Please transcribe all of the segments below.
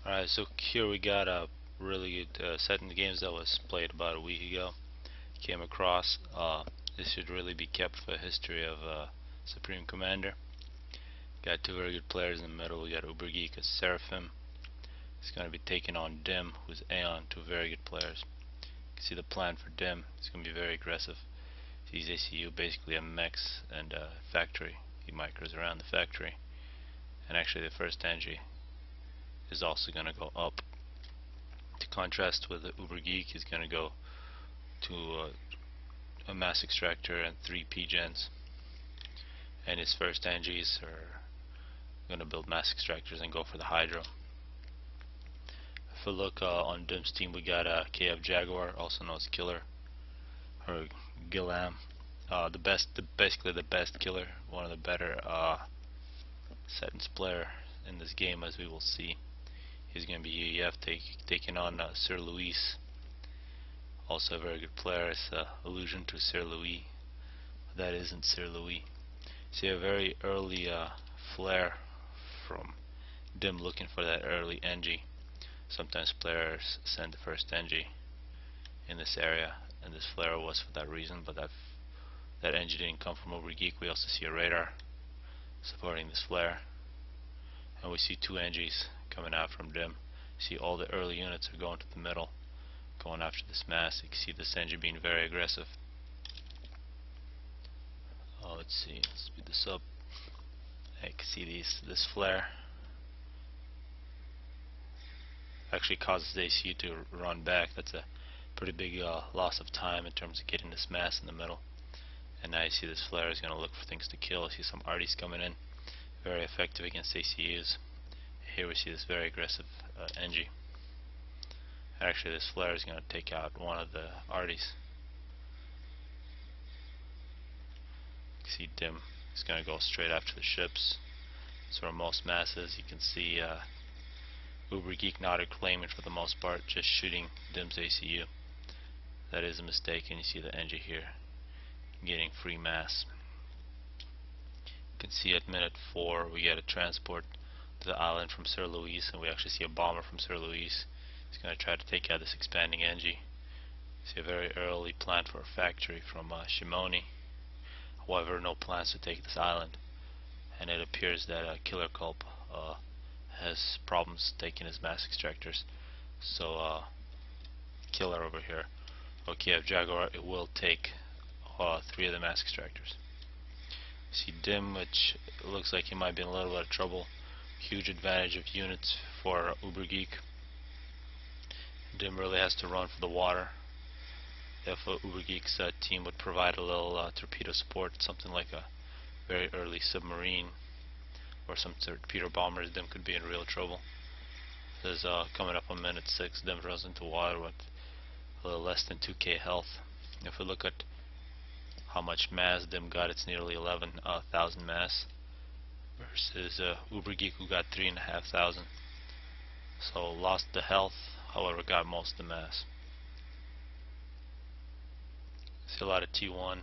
Alright, so here we got a really good set in the games that was played about a week ago. Came across. This should really be kept for history of Supreme Commander. Got two very good players in the middle. We got Ubergeek as Seraphim. He's going to be taking on Dim, who's Aeon, two very good players. You can see the plan for Dim. He's going to be very aggressive. He's ACU, basically a mechs and a factory. He micros around the factory. And actually the first Angie is also going to go up. To contrast with the Ubergeek, he's going to go to a mass extractor and 3 P-gens. And his first Angies are going to build mass extractors and go for the Hydro. If we look on Dim's team, we got KF Jaguar, also known as Killer, or Gillam. Basically the best killer, one of the better Setons player in this game, as we will see. He's going to be UEF taking on Sir Louis, also a very good player. It's an allusion to Sir Louis. That isn't Sir Louis. See a very early flare from Dim, looking for that early NG. Sometimes players send the first NG in this area, and this flare was for that reason, but that NG didn't come from Ubergeek. We also see a radar supporting this flare, and we see 2 NGs coming out from Dim. See all the early units are going to the middle, going after this mass. You can see this NG being very aggressive. Let's see, let's speed this up. I can see this flare actually causes the ACU to run back. That's a pretty big loss of time in terms of getting this mass in the middle. And now you see this flare is going to look for things to kill. You see some arties coming in, very effective against ACUs. Here we see this very aggressive NG. Actually, this flare is going to take out one of the arties. You can see Dim is going to go straight after the ships. That's where most masses. You can see Ubergeek not claiming for the most part, just shooting Dim's ACU. That is a mistake, and you see the NG here getting free mass. You can see at minute 4 we get a transport to the island from Sir Louis, and we actually see a bomber from Sir Louis. He's going to try to take out this expanding NG. See a very early plan for a factory from Shimoni. However, no plans to take this island, and it appears that Killer Culp has problems taking his mass extractors. So Killer over here, KF Jaguar, it will take 3 of the mass extractors. See Dim, which looks like he might be in a little bit of trouble. Huge advantage of units for Ubergeek. Dim really has to run for the water. If Ubergeek's team would provide a little torpedo support, something like a very early submarine or some torpedo bombers, Dim could be in real trouble. This is coming up on minute 6. Dim runs into water with a little less than 2k health. If we look at how much mass Dim got, it's nearly 11,000 mass versus Ubergeek, who got 3,500. So lost the health, however got most of the mass. See a lot of T1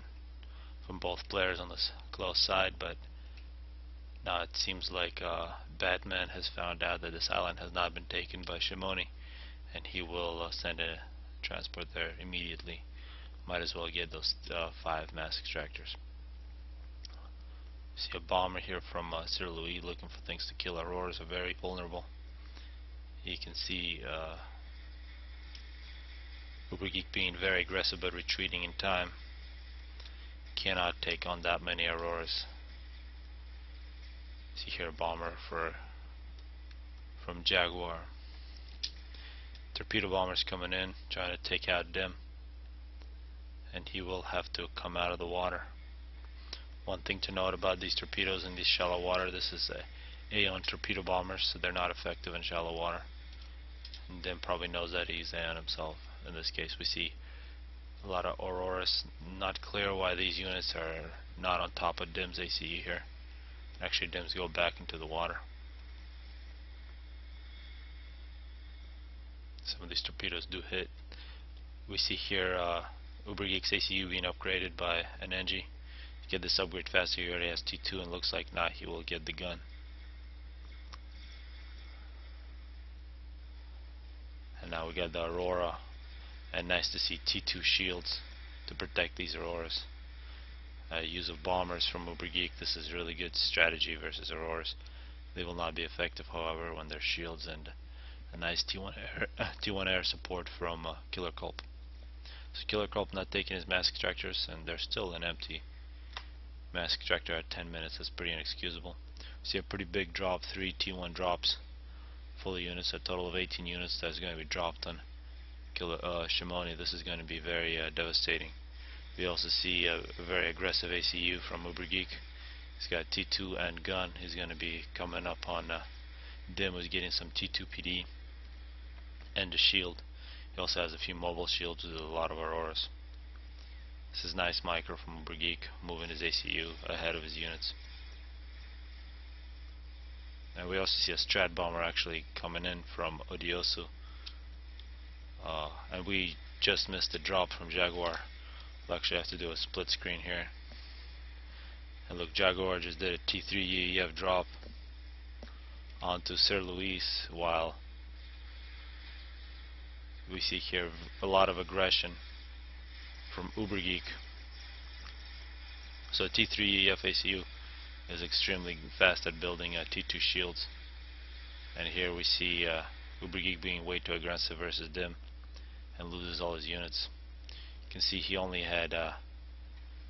from both players on this close side, but now it seems like Batman has found out that this island has not been taken by Shimoni, and he will send a transport there immediately. Might as well get those 5 mass extractors. See a bomber here from Sir Louis looking for things to kill. Auroras are very vulnerable. You can see Ubergeek being very aggressive but retreating in time. Cannot take on that many Auroras. See here a bomber from Jaguar. Torpedo bombers coming in, trying to take out Dim, and he will have to come out of the water. One thing to note about these torpedoes in this shallow water, this is a Aeon torpedo bombers, so they're not effective in shallow water. And Dim probably knows that. He's Aeon himself. In this case we see a lot of Auroras. Not clear why these units are not on top of Dim's ACE here. Actually Dim's go back into the water. Some of these torpedoes do hit. We see here Ubergeek's ACU being upgraded by an NG. To get this upgrade faster, he already has T2, and looks like now he will get the gun. now we got the Aurora, and nice to see T2 shields to protect these Auroras. Use of bombers from Ubergeek. This is really good strategy versus Auroras. They will not be effective, however, when they're shields, and a nice T1 air support from Killer Culp. So Killer Culp not taking his mask extractors, and there's still an empty mask extractor at 10 minutes. That's pretty inexcusable. See a pretty big drop, 3 T1 drops, full units, a total of 18 units that's going to be dropped on Shimoni. This is going to be very devastating. We also see a very aggressive ACU from Ubergeek. He's got T2 and gun. He's going to be coming up on Dim, who's getting some T2 PD and a shield. He also has a few mobile shields with a lot of Auroras. This is nice micro from Ubergeek, moving his ACU ahead of his units. And we also see a Strat Bomber actually coming in from Odiosu. And we just missed a drop from Jaguar. We'll actually have to do a split screen here. And look, Jaguar just did a T3 UEF drop onto Sir Luis, while we see here a lot of aggression from Ubergeek. So T3 UEF ACU is extremely fast at building T2 shields. And here we see Ubergeek being way too aggressive versus Dim and loses all his units. You can see he only had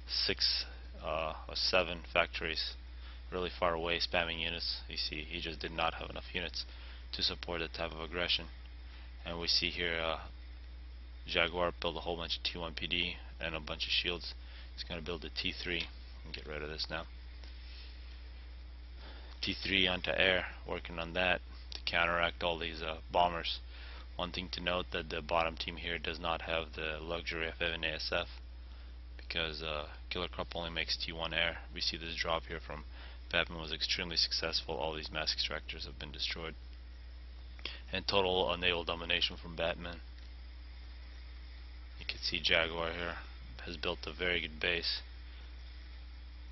6 or 7 factories really far away spamming units. You see he just did not have enough units to support that type of aggression. And we see here Jaguar build a whole bunch of T1 PD and a bunch of shields. He's going to build a T3 and get rid of this now. T3 onto air, working on that to counteract all these bombers. One thing to note, that the bottom team here does not have the luxury of having ASF, because Killer Crop only makes T1 air. We see this drop here from Batman was extremely successful. All these mass extractors have been destroyed. And total naval domination from Batman. You can see Jaguar here has built a very good base.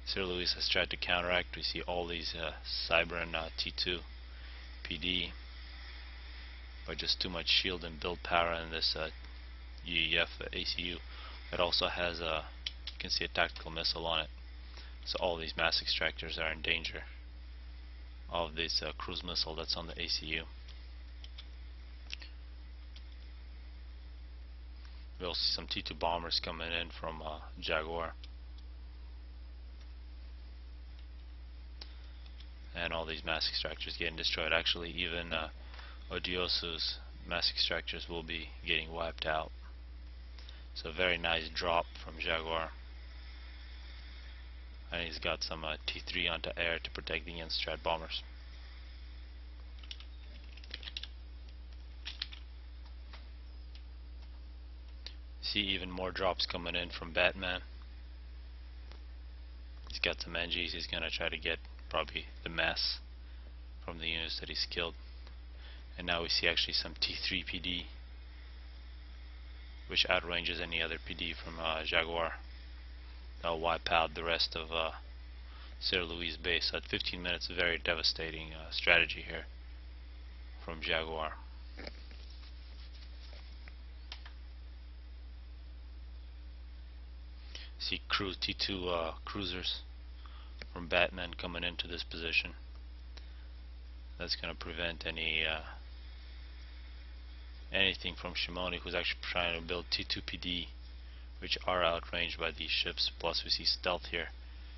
Sir Luis has tried to counteract. We see all these Cyber and T2 PD, but just too much shield and build power in this UEF ACU. It also has you can see a tactical missile on it. So all these mass extractors are in danger of this cruise missile that's on the ACU. We also see some T2 bombers coming in from Jaguar. And all these mass extractors getting destroyed. Actually, even Odiosu's mass extractors will be getting wiped out. So very nice drop from Jaguar. And he's got some T3 onto air to protect against Strat bombers. See even more drops coming in from Batman. He's got some NGs. He's going to try to get probably the mass from the units that he's killed. And now we see actually some T3 PD, which outranges any other PD from Jaguar. That'll wipe out the rest of Sir Luis' base. At 15 minutes, a very devastating strategy here from Jaguar. See T2 cruisers from Batman coming into this position. That's going to prevent anything from Shimoni, who's actually trying to build T2 PD, which are outranged by these ships. Plus we see stealth here.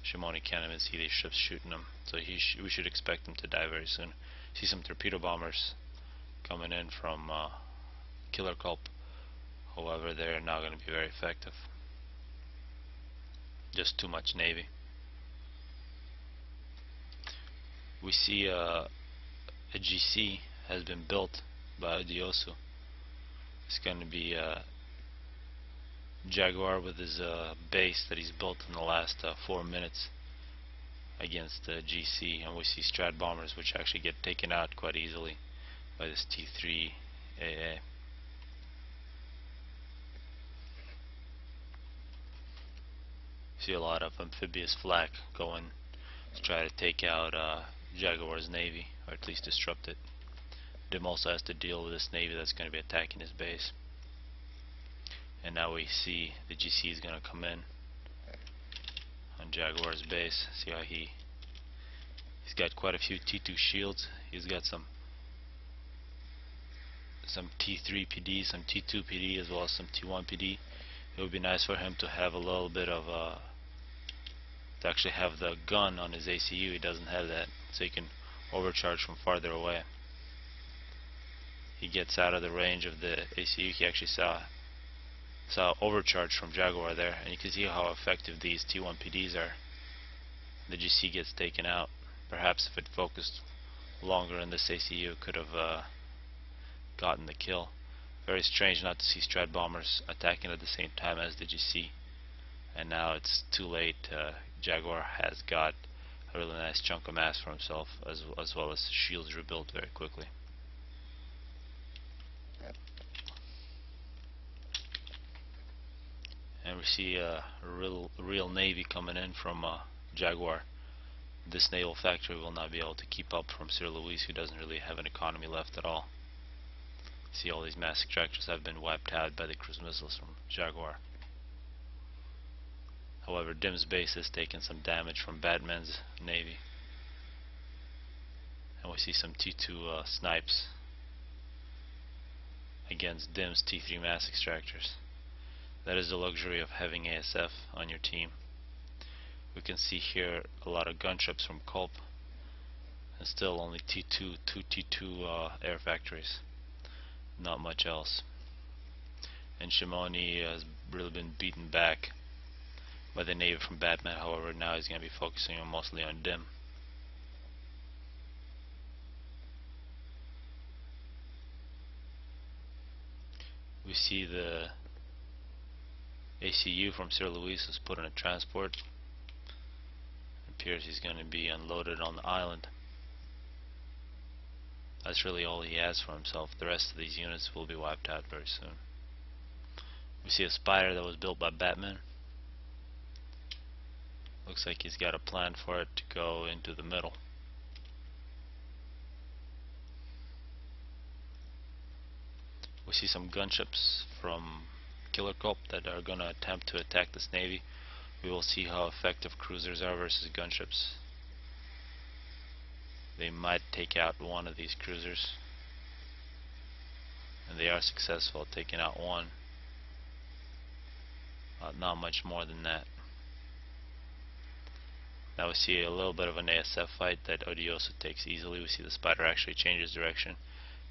Shimoni can't even see these ships shooting them, so we should expect them to die very soon. See some torpedo bombers coming in from Killer Culp. However, they're not going to be very effective. Just too much navy. We see a GC has been built by Odiosu. It's going to be Jaguar with his base that he's built in the last 4 minutes against GC, and we see Strat bombers which actually get taken out quite easily by this T3 AA. See a lot of amphibious flak going to try to take out Jaguar's navy, or at least disrupt it. Dim also has to deal with this Navy that's going to be attacking his base. And now we see the GC is going to come in on Jaguar's base. See how he's got quite a few T2 shields. He's got some T3 PD, some T2 PD, as well as some T1 PD. It would be nice for him to have a little bit of to actually have the gun on his ACU. He doesn't have that, so he can overcharge from farther away. He gets out of the range of the ACU. He actually saw overcharge from Jaguar there, and you can see how effective these T1 PDs are. The GC gets taken out. Perhaps if it focused longer in this ACU, could have gotten the kill. Very strange not to see Strat bombers attacking at the same time as the GC, and now it's too late. Jaguar has got a really nice chunk of mass for himself, as well as shields rebuilt very quickly. And we see a real navy coming in from Jaguar. This naval factory will not be able to keep up from Sir Luis, who doesn't really have an economy left at all. See, all these mass extractors have been wiped out by the cruise missiles from Jaguar. However, Dim's base has taken some damage from Batman's navy. And we see some T2 snipes against Dim's T3 mass extractors. That is the luxury of having ASF on your team. We can see here a lot of gunships from Culp, and still only two T2 air factories. Not much else. And Shimoni has really been beaten back by the navy from Batman. However, now he's going to be focusing mostly on Dim. We see the ACU from Sir Luis is put in a transport. It appears he's going to be unloaded on the island. That's really all he has for himself. The rest of these units will be wiped out very soon. We see a spider that was built by Batman. Looks like he's got a plan for it to go into the middle. We see some gunships from Killer Culp that are going to attempt to attack this navy. We will see how effective cruisers are versus gunships. They might take out one of these cruisers, and they are successful at taking out one. Not much more than that. Now we see a little bit of an ASF fight that Odioso takes easily. We see the spider actually changes direction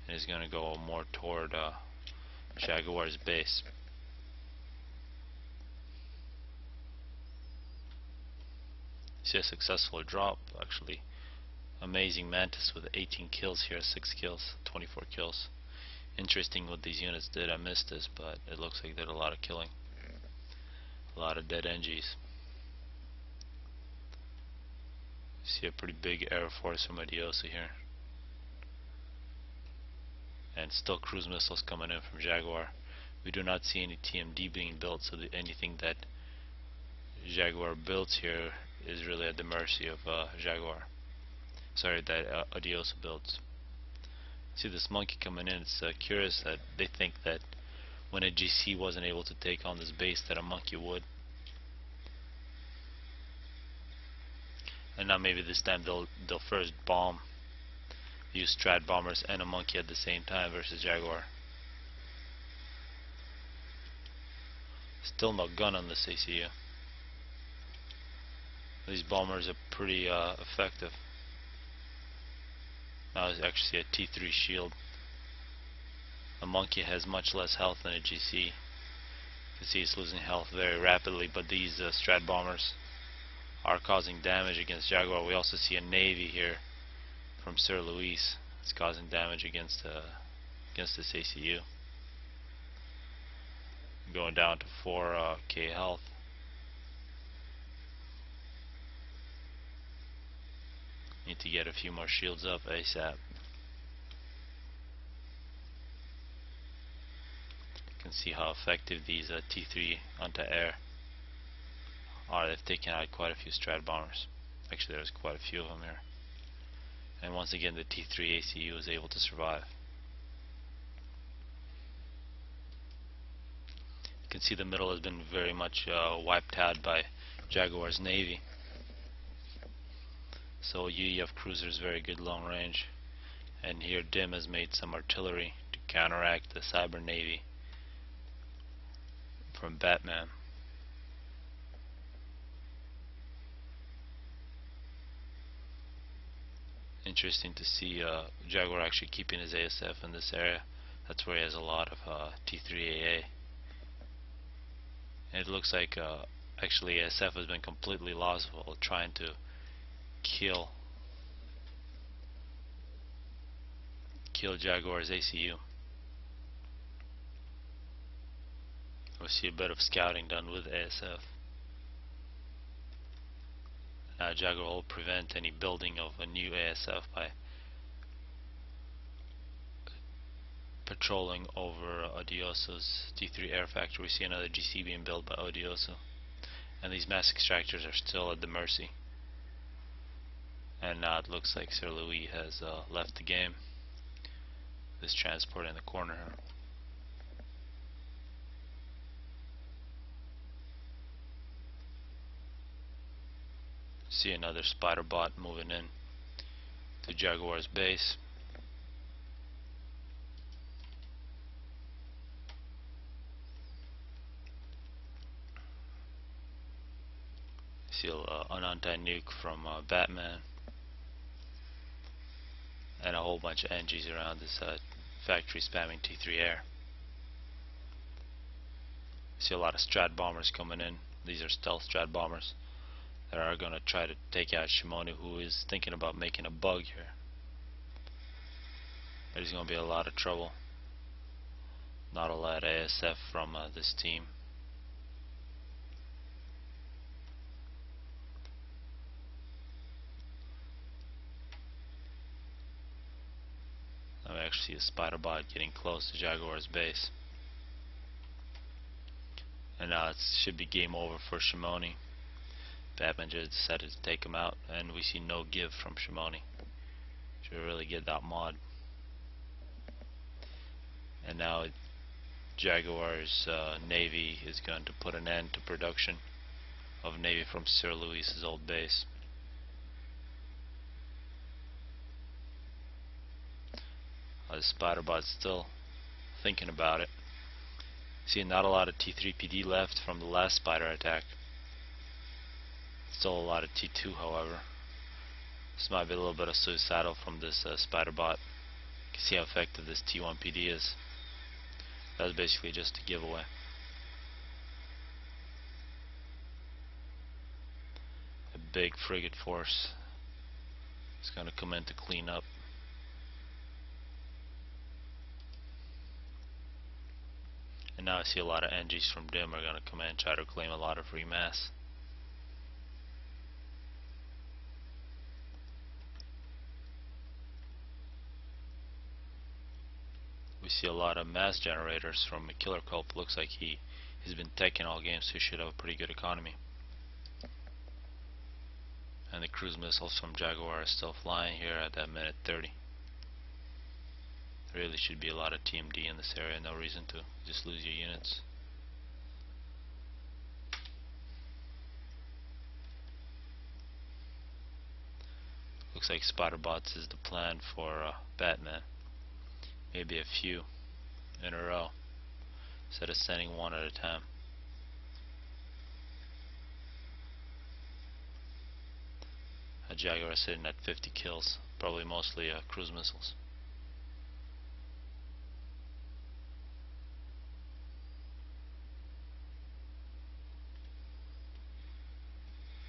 and is going to go more toward Jaguar's base. See a successful drop, actually. Amazing Mantis with 18 kills here, 6 kills, 24 kills. Interesting what these units did. I missed this, but it looks like they did a lot of killing. A lot of dead NGs. See a pretty big air force from Odioso here. And still cruise missiles coming in from Jaguar. We do not see any TMD being built, so anything that Jaguar builds here is really at the mercy of Jaguar. Sorry, that Odioso builds. See this monkey coming in. It's curious that they think that when a GC wasn't able to take on this base, that a monkey would. And now maybe this time they'll first use Strat bombers and a monkey at the same time versus Jaguar. Still no gun on this ACU. These bombers are pretty effective. Now I actually see a T3 shield. A monkey has much less health than a GC. You can see it's losing health very rapidly, but these Strat bombers are causing damage against Jaguar. We also see a navy here from Sir Luis. It's causing damage against this ACU. Going down to 4k health. Need to get a few more shields up ASAP. You can see how effective these T3 anti-air are. They've taken out quite a few Strat bombers. Actually, there's quite a few of them here. And once again, the T3 ACU is able to survive. can see the middle has been very much wiped out by Jaguar's Navy. So UEF cruisers very good long range, and here DIM has made some artillery to counteract the cyber Navy from Batman. Interesting to see Jaguar actually keeping his ASF in this area. That's where he has a lot of T3AA. And it looks like actually ASF has been completely lost while trying to kill Jaguar's ACU. We see a bit of scouting done with ASF. Jaguar will prevent any building of a new ASF by patrolling over Odioso's D3 air factory. We see another GC being built by Odioso, and these mass extractors are still at the mercy. And now it looks like Sir Louis has left the game. This transport in the corner here. See another spider bot moving in to Jaguar's base. See an anti-nuke from Batman, and a whole bunch of NGs around this factory spamming T3 air. See a lot of strat bombers coming in. These are stealth strat bombers that are going to try to take out Shimonu, who is thinking about making a bug here. There's going to be a lot of trouble. Not a lot of ASF from this team. Now we actually see a spider bot getting close to Jaguar's base. And now it should be game over for Shimoni. Batman just decided to take him out, and we see no give from Shimoni. Should really get that mod. And now Jaguar's Navy is going to put an end to production of Navy from Sir Louis's old base. The spider bot's still thinking about it. See, not a lot of T3PD left from the last spider attack. Still a lot of T2, however. This might be a little bit of suicidal from this spider bot. You can see how effective this T1 PD is. That was basically just a giveaway. A big frigate force is going to come in to clean up. And now I see a lot of NGs from DIM are going to come in and try to claim a lot of free mass. We see a lot of mass generators from a Killer Culp. Looks like he's been taking all games, so he should have a pretty good economy. And the cruise missiles from Jaguar are still flying here at that minute 30. There really should be a lot of TMD in this area, no reason to just lose your units. Looks like spider bots is the plan for Batman. Maybe a few in a row instead of sending one at a time. A Jaguar is sitting at 50 kills, probably mostly cruise missiles.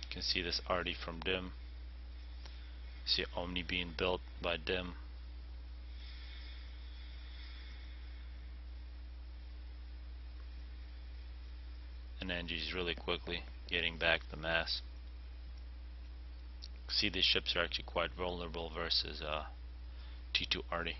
You can see this Artie from DIM. See Omni being built by DIM. And NG's really quickly getting back the mass. See, these ships are actually quite vulnerable versus T2 Artie.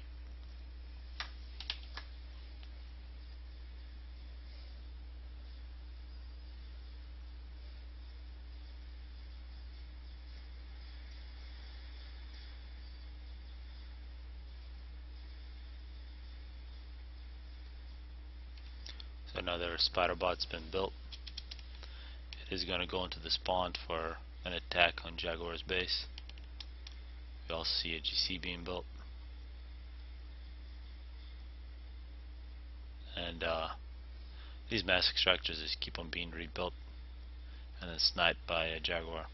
So another spider bot's been built. It is going to go into the spawn for an attack on Jaguar's base. We also see a GC being built. And these mass extractors just keep on being rebuilt and then sniped by a Jaguar.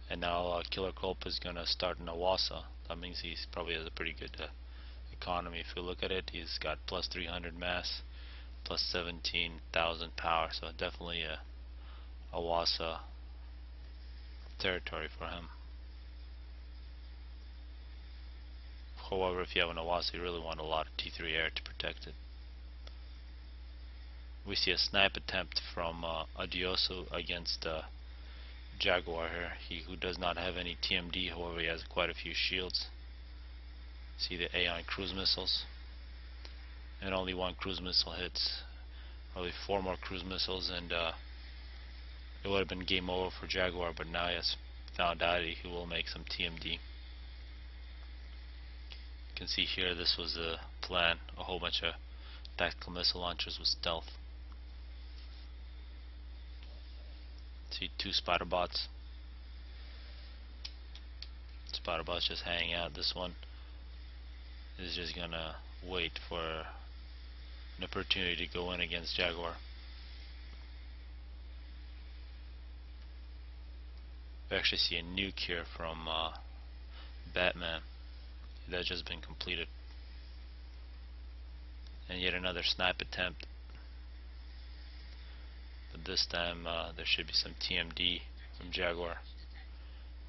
And now Killer Culp is going to start in Awasa. That means he probably has a pretty good economy. If you look at it, he's got plus 300 mass, plus 17,000 power, so definitely a Awasa territory for him. However, if you have an Awasa, you really want a lot of T3 air to protect it. We see a snipe attempt from Adioso against Jaguar here. He who does not have any TMD, however he has quite a few shields. See the Aeon cruise missiles, and only one cruise missile hits. Probably 4 more cruise missiles and it would have been game over for Jaguar, but now he has found out he will make some TMD. You can see here this was the plan, a whole bunch of tactical missile launchers with stealth. See 2 spider bots. Spider bots just hanging out. This one is just gonna wait for an opportunity to go in against Jaguar. We actually see a nuke here from Batman that just been completed, and yet another snipe attempt, but this time there should be some TMD from Jaguar.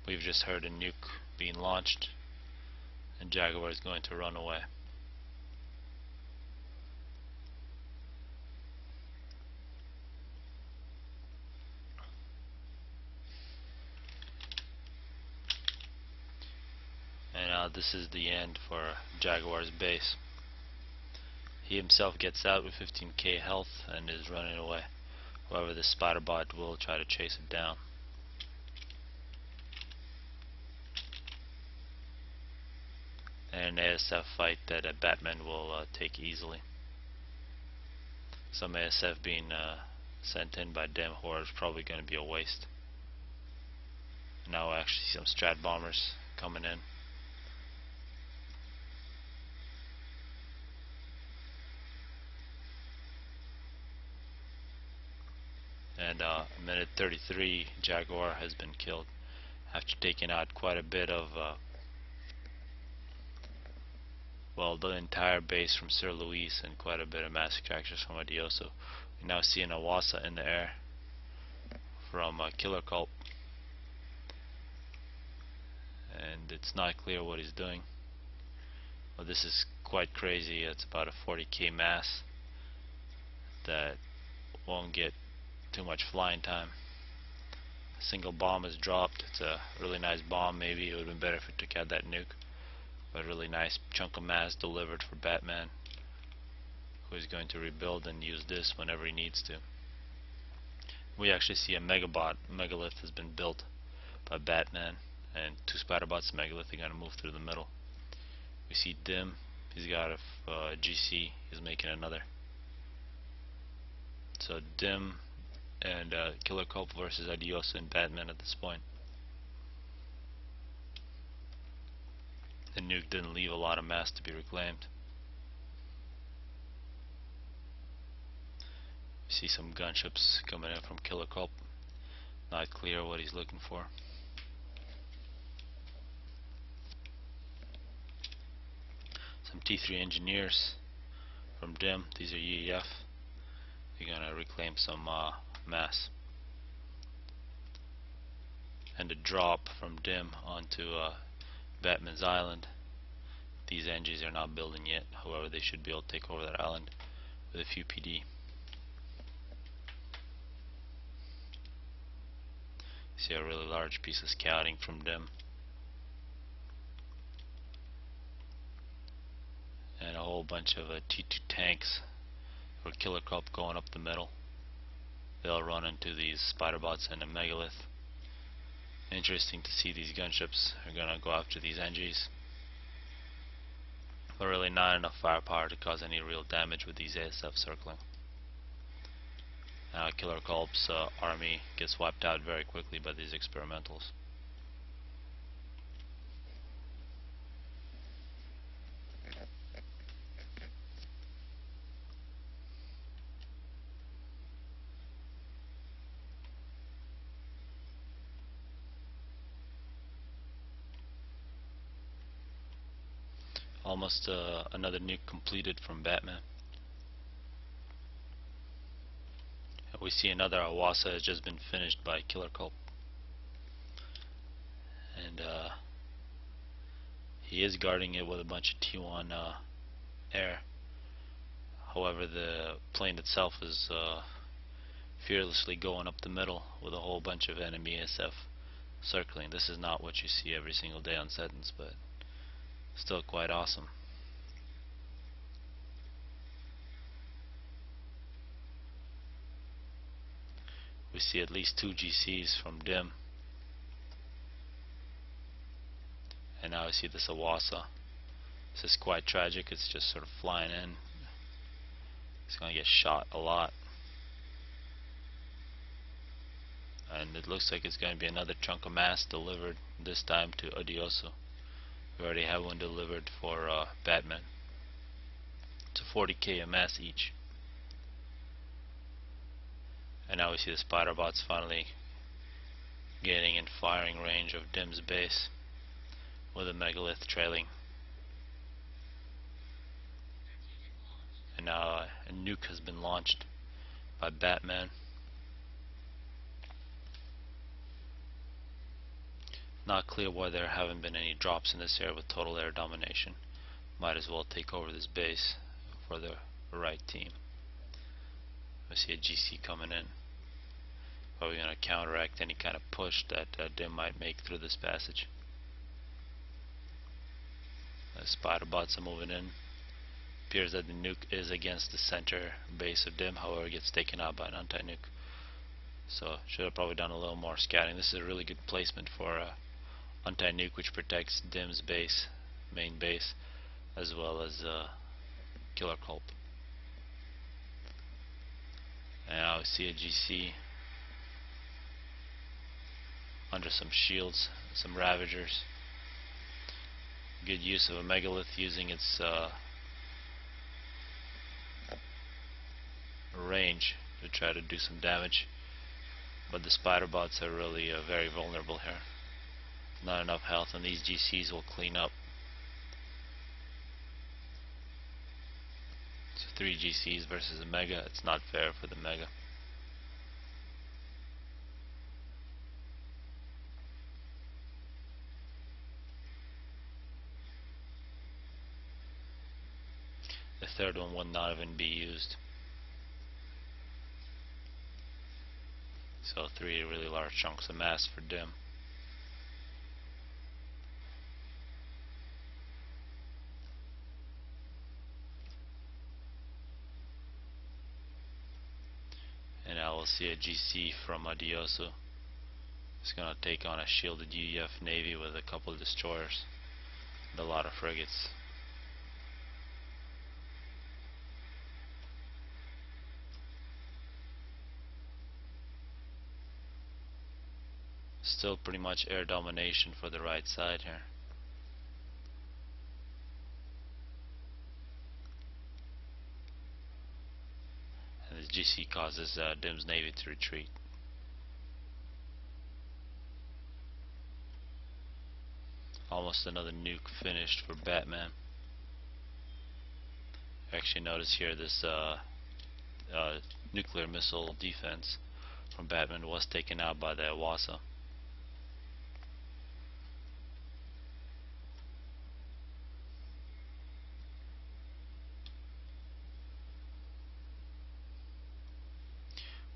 We've just heard a nuke being launched and Jaguar is going to run away. And this is the end for Jaguar's base. He himself gets out with 15k health and is running away. However, the spider bot will try to chase it down. And an ASF fight that Batman will take easily. Some ASF being sent in by Dem Horror is probably going to be a waste. Now I actually see some strat bombers coming in. And minute 33, Jaguar has been killed after taking out quite a bit of well, the entire base from Sir Luis and quite a bit of mass extractors from Adioso. We now see an Awasa in the air from Killer Culp, and it's not clear what he's doing. Well, this is quite crazy. It's about a 40k mass that won't get too much flying time. A single bomb is dropped. It's a really nice bomb. Maybe it would have been better if it took out that nuke, but a really nice chunk of mass delivered for Batman, who is going to rebuild and use this whenever he needs to. We actually see a megabot. Megalith has been built by Batman, and 2 spider bots. Megalith are going to move through the middle. We see Dim. He's got a GC. He's making another. So Dim and Killer Culp versus Adioso and Batman at this point. The nuke didn't leave a lot of mass to be reclaimed. We see some gunships coming in from Killer Culp. Not clear what he's looking for. Some T3 engineers from Dim. These are UEF. They're gonna reclaim some mass. And a drop from Dim onto Batman's island. These NGs are not building yet, however they should be able to take over that island with a few PD. See a really large piece of scouting from Dim. And a whole bunch of T2 tanks for Killer Culp going up the middle. They'll run into these spider bots and a megalith. Interesting to see these gunships are gonna go after these NGs. But really not enough firepower to cause any real damage with these ASF circling. Killer Culp's army gets wiped out very quickly by these experimentals. Almost another nuke completed from Batman. We see another Awasa has just been finished by Killer Culp. And he is guarding it with a bunch of T1 air. However, the plane itself is fearlessly going up the middle with a whole bunch of enemy ASF circling. This is not what you see every single day on Setons, but still quite awesome. We see at least 2 GCs from DIM. And now we see this Awasa. This is quite tragic. It's just sort of flying in. It's going to get shot a lot. And it looks like it's going to be another chunk of mass delivered, this time to Odioso. We already have one delivered for Batman. It's a 40k a mass each. And now we see the spider bots finally getting in firing range of Dim's base with a megalith trailing. And now a nuke has been launched by Batman. Not clear why there haven't been any drops in this area with total air domination. Might as well take over this base for the right team. I see a GC coming in. Probably going to counteract any kind of push that Dim might make through this passage. The spider bots are moving in. Appears that the nuke is against the center base of Dim, however it gets taken out by an anti-nuke. So should have probably done a little more scouting. This is a really good placement for anti-nuke, which protects Dim's base, main base, as well as Killer Culp. And now we see a GC under some shields, some Ravagers. Good use of a megalith using its range to try to do some damage. But the spider bots are really very vulnerable here. Not enough health, and these GCs will clean up. So 3 GCs versus a Mega. It's not fair for the Mega. The third one would not even be used. So 3 really large chunks of mass for Dim. And now we'll see a GC from Odioso. It's going to take on a shielded UEF Navy with a couple of destroyers and a lot of frigates. Still pretty much air domination for the right side here. And this GC causes Dim's Navy to retreat. Almost another nuke finished for Batman. Actually notice here this nuclear missile defense from Batman was taken out by the Awasa.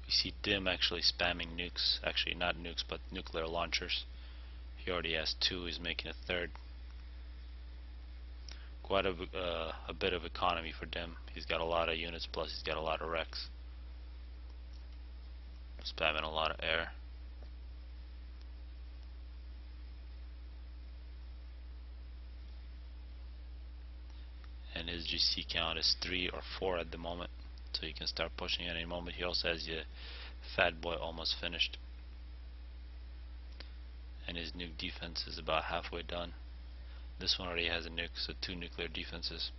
We see Dim actually spamming nukes, actually not nukes but nuclear launchers. He already has 2, he's making a third. Quite a bit of economy for Dim. He's got a lot of units, plus he's got a lot of wrecks. Spamming a lot of air. RGC count is 3 or 4 at the moment, so you can start pushing at any moment. He also has the Fat Boy almost finished, and his nuke defense is about halfway done. This one already has a nuke, so 2 nuclear defenses.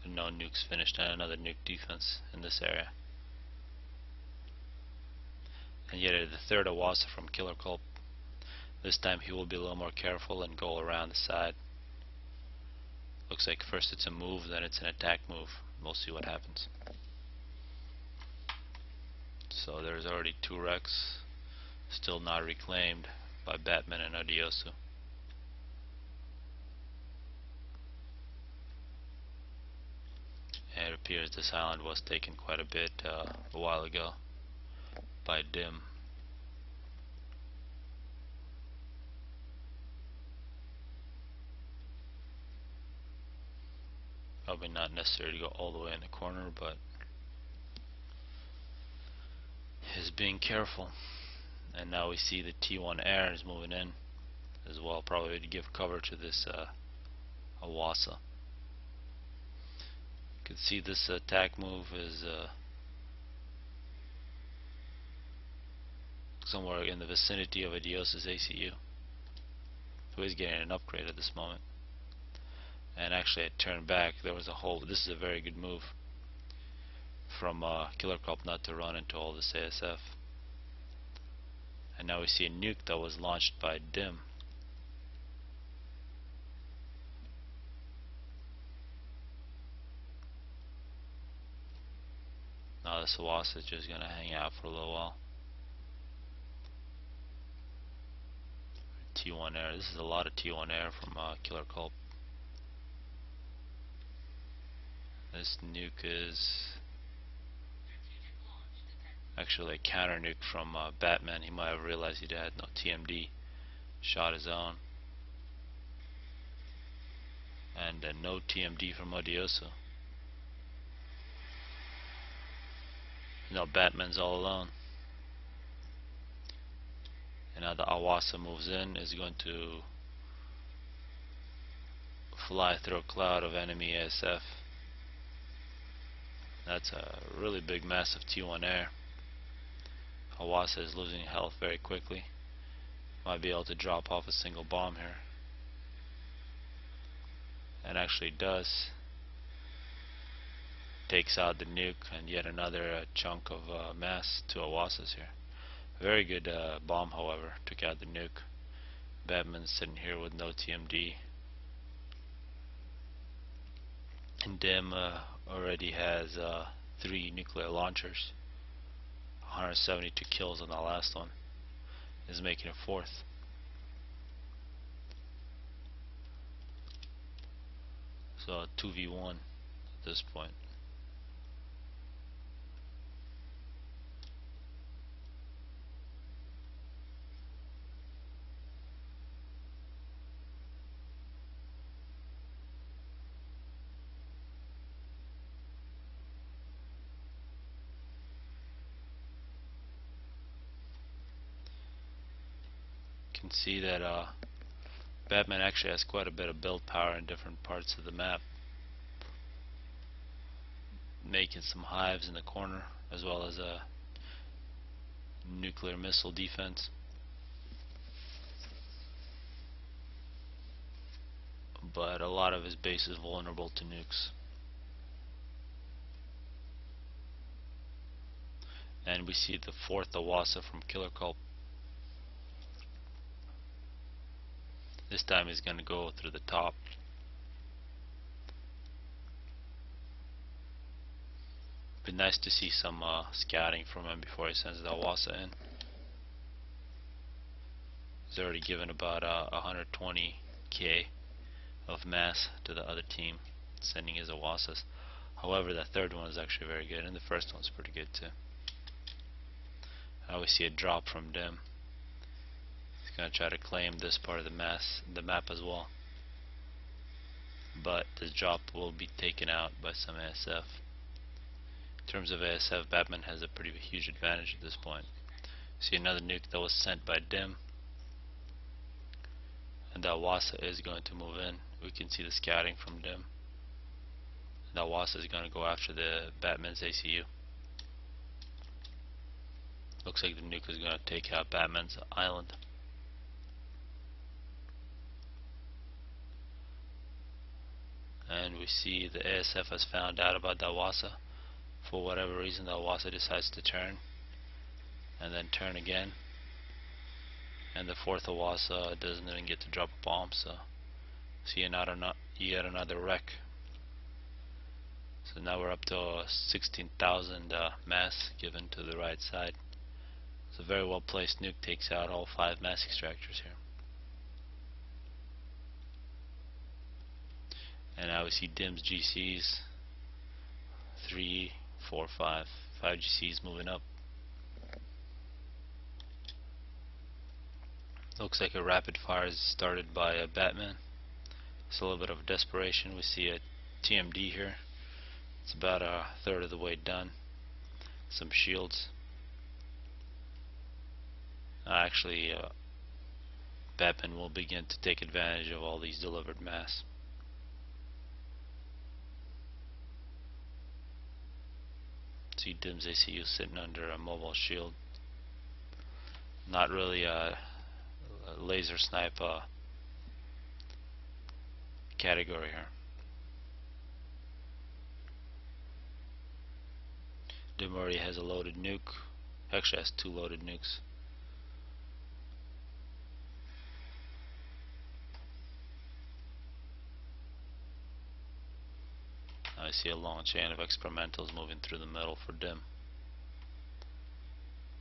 But no nukes finished, and another nuke defense in this area. And yet the third Awasa from Killer Culp. This time he will be a little more careful and go around the side. Looks like first it's a move, then it's an attack move. We'll see what happens. So there's already 2 wrecks, still not reclaimed by Batman and Odiosu. And it appears this island was taken quite a bit a while ago by Dim. Probably not necessary to go all the way in the corner, but is being careful. And now we see the T1 Air is moving in as well, probably to give cover to this Awasa. You can see this attack move is somewhere in the vicinity of Odiosu's ACU. So he's getting an upgrade at this moment. And actually I turned back, there was a hole. This is a very good move from Killer Culp not to run into all this ASF. And now we see a nuke that was launched by Dim. Now this Awasa is just gonna hang out for a little while. T1 Air, this is a lot of T1 Air from Killer Culp. This nuke is actually a counter nuke from Batman. He might have realized he had no TMD, shot his own. And no TMD from Odiosu. Now Batman's all alone. And now the Awasa moves in, is going to fly through a cloud of enemy ASF. That's a really big, massive T1 Air. Awasa is losing health very quickly. Might be able to drop off a single bomb here. And actually does. Takes out the nuke and yet another chunk of mass to Awasas here. Very good bomb, however. Took out the nuke. Batman's sitting here with no TMD. And Dim already has 3 nuclear launchers. 172 kills on the last one. Is making a 4th. So 2v1 at this point. You can see that Batman actually has quite a bit of build power in different parts of the map, making some hives in the corner as well as a nuclear missile defense. But a lot of his base is vulnerable to nukes. And we see the 4th Awasa from Killer Culp. This time he's going to go through the top. Be nice to see some scouting from him before he sends the Awasa in. He's already given about 120k of mass to the other team, sending his Awasas. However, the third one is actually very good, and the first one's pretty good too. Now we see a drop from Dim. He's going to try to claim this part of the map as well. But this drop will be taken out by some ASF. In terms of ASF, Batman has a pretty huge advantage at this point. See another nuke that was sent by Dim. and that Wasa is going to move in. We can see the scouting from DIM. That Wasa is going to go after the Batman's ACU. Looks like the nuke is going to take out Batman's island. And we see the ASF has found out about that Wasa. For whatever reason, that Wasa decides to turn and then turn again. And the fourth Wasa doesn't even get to drop a bomb, so see yet another wreck. So now we're up to 16,000 mass given to the right side. It's a very well placed nuke, takes out all 5 mass extractors here. And now we see DIM's GCs, 3, 4, 5 GCs moving up. Looks like a rapid fire is started by a Batman. It's a little bit of desperation. We see a TMD here. It's about a third of the way done. Some shields. Actually, Batman will begin to take advantage of all these delivered mass. See DIM's ACU sitting under a mobile shield. Not really a laser snipe category here. DIM already has a loaded nuke. Actually has 2 loaded nukes. I see a long chain of experimentals moving through the middle for DIM.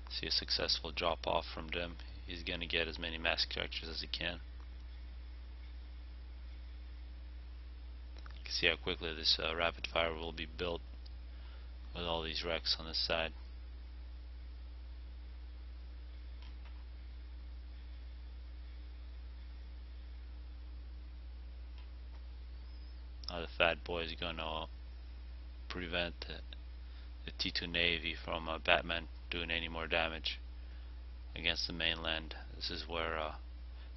See a successful drop off from DIM. He's going to get as many mass extractors as he can. You can see how quickly this rapid fire will be built with all these wrecks on this side. Now the fat boy is going to prevent the T2 Navy from Batman doing any more damage against the mainland. This is where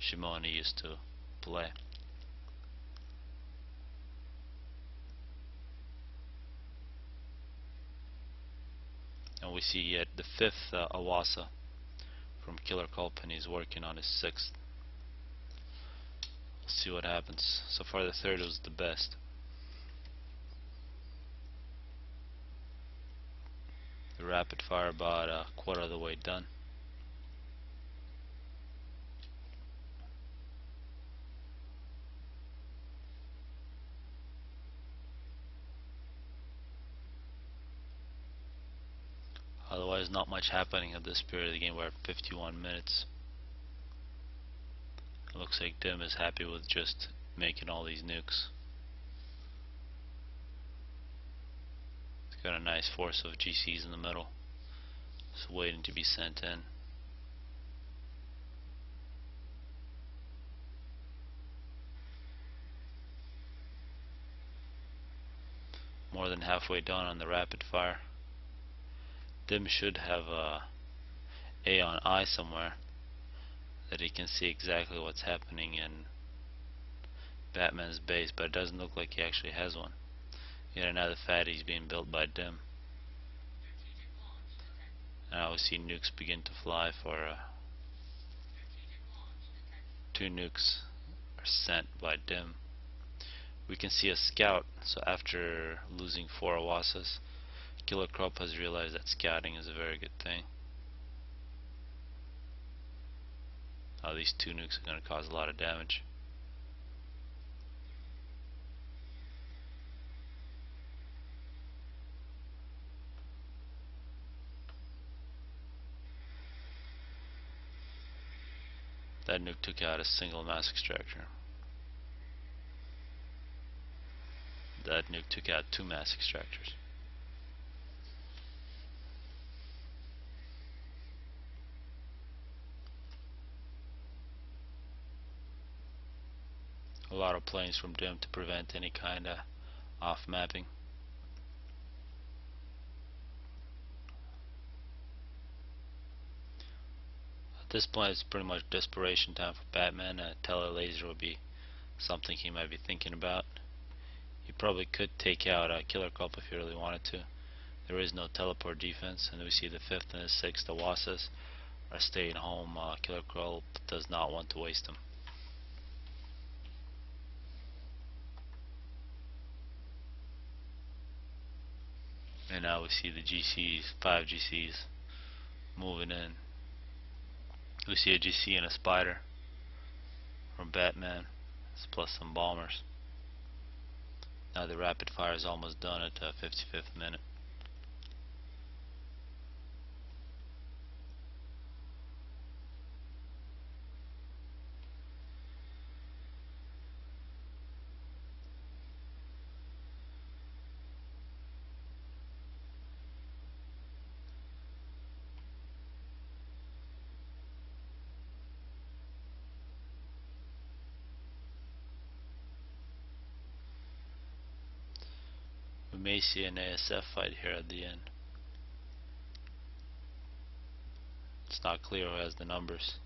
Shimoni used to play. And we see yet the 5th Awasa from Killer Culpin. He's working on his 6th. We'll see what happens. So far the 3rd was the best. The rapid fire about a quarter of the way done. Otherwise, not much happening at this period of the game. We're at 51 minutes. It looks like DIM is happy with just making all these nukes. It's got a nice force of GCs in the middle, just waiting to be sent in. More than halfway done on the rapid fire. DIM should have A on I somewhere, that he can see exactly what's happening in Batman's base, but it doesn't look like he actually has one. Yet another fatty is being built by DIM. Now we see nukes begin to fly for 2 nukes are sent by DIM. We can see a scout, so after losing 4 Awasas, Killer Crop has realized that scouting is a very good thing. These 2 nukes are going to cause a lot of damage. That nuke took out a single mass extractor. That nuke took out 2 mass extractors. A lot of planes from DIM to prevent any kind of off mapping. this point it's pretty much desperation time for Batman. A tele-laser would be something he might be thinking about. He probably could take out Killer Cup if he really wanted to. There is no teleport defense, and we see the 5th and the 6th, the Wasas, are staying home. Killer Cup does not want to waste them. And now we see the GCs, 5 GCs, moving in. We see a GC and a Spider from Batman, plus some bombers. Now the rapid fire is almost done at the 55th minute. We may see an ASF fight here at the end. It's not clear who has the numbers.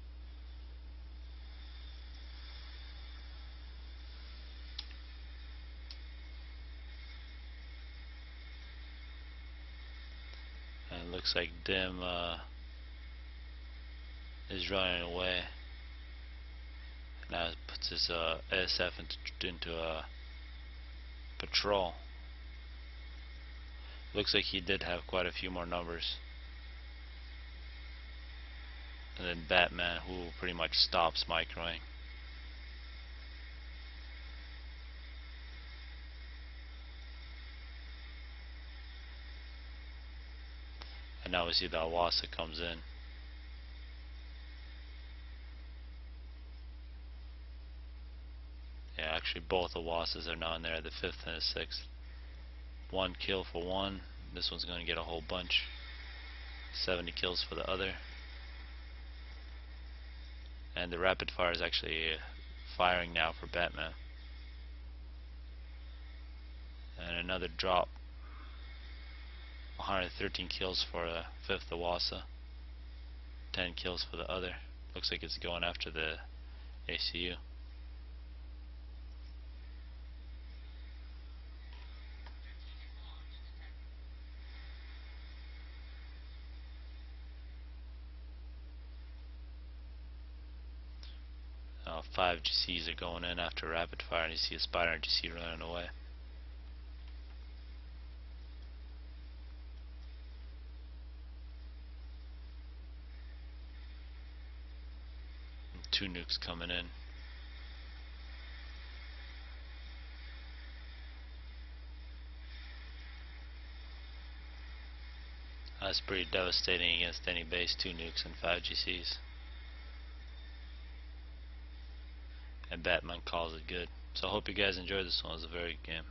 And it looks like Dim is running away. Now puts his ASF into a patrol. Looks like he did have quite a few more numbers. And then Batman, who pretty much stops microing. And now we see the Awasa comes in. Yeah, actually both Awasas are now in there, the 5th and the 6th. One kill for one. This one's going to get a whole bunch. 70 kills for the other. And the rapid fire is actually firing now for Batman. And another drop. 113 kills for the 5th Awasa. 10 kills for the other. Looks like it's going after the ACU. Now 5 GCs are going in after rapid fire, and you see a Spider and GC running away. And 2 nukes coming in. That's pretty devastating against any base. 2 nukes and 5 GCs. And Batman calls it good. So I hope you guys enjoyed this one. It was a very good game.